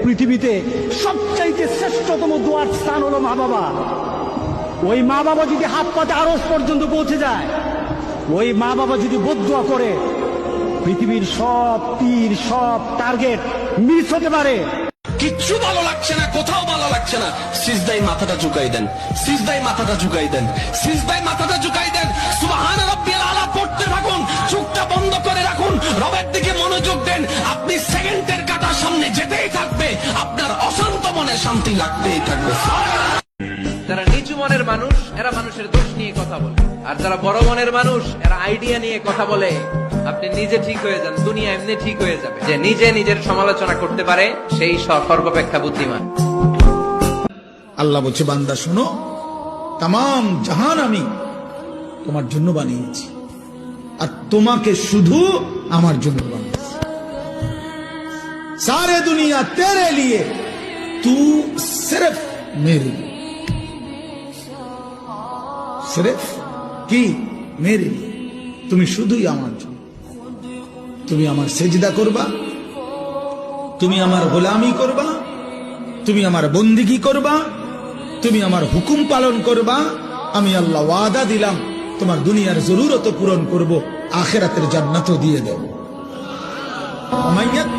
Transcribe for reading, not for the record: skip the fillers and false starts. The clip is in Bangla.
পৃথিবীতে সবচাইতে শ্রেষ্ঠতম দোয়ার স্থান হলো মা বাবা। ওই মা বাবা যদি হাত পাতে আরশ পর্যন্ত পৌঁছে যায়, ওই মা বাবা যদি বদদুয়া করে, পৃথিবীর সব তীর, সব টার্গেট মিস হতে পারে। কিচ্ছু ভালো লাগছে না, কোথাও ভালো লাগছে না, সিজদায় মাথাটা ঝুঁকাই দেন, সিজদায় মাথাটা ঝুঁকাই দেন, সিজদায় মাথাটা ঝুঁকাই দেন। সুবহান রাব্বিয়াল আলা পড়তে থাকুন, চোখটা বন্ধ করে রাখুন, রবের দিকে মনোযোগ দেন। আপনি সেকেন্ডের কাঁটার সামনে যেতেই থাকবে, আপনার অশান্ত মনে শান্তি লাগতেই থাকবে। যারা নিচু মনের মানুষ এরা মানুষের দোষ নিয়ে কথা বলে, আর যারা বড় মনের মানুষ এরা আইডিয়া নিয়ে কথা বলে। আপনি নিজে ঠিক হয়ে যান, দুনিয়া এমনি ঠিক হয়ে যাবে। যে নিজে নিজের সমালোচনা করতে পারে সেই সর্বাপেক্ষা বুদ্ধিমান। আল্লাহ বলছে, বান্দা শোনো, তামাম জাহান আমি তোমার জন্য বানিয়েছি, আর তোমাকে শুধু আমার জন্য বানিয়েছি। সারে দুনিয়া তেরে লিয়ে, তু সির্ফ মেরে লিয়ে, সির্ফ কি মেরে লিয়ে, তুমি শুধুই আমার জন্য। তুমি আমার সেজদা করবা, তুমি আমার গোলামি করবা, তুমি আমার বন্দিগি করবা, তুমি আমার হুকুম পালন করবা। আমি আল্লাহ ওয়াদা দিলাম তোমার দুনিয়ার জরুরত পূরণ করব, আখিরাতের জান্নাতও দিয়ে দেব। আমাইয়াত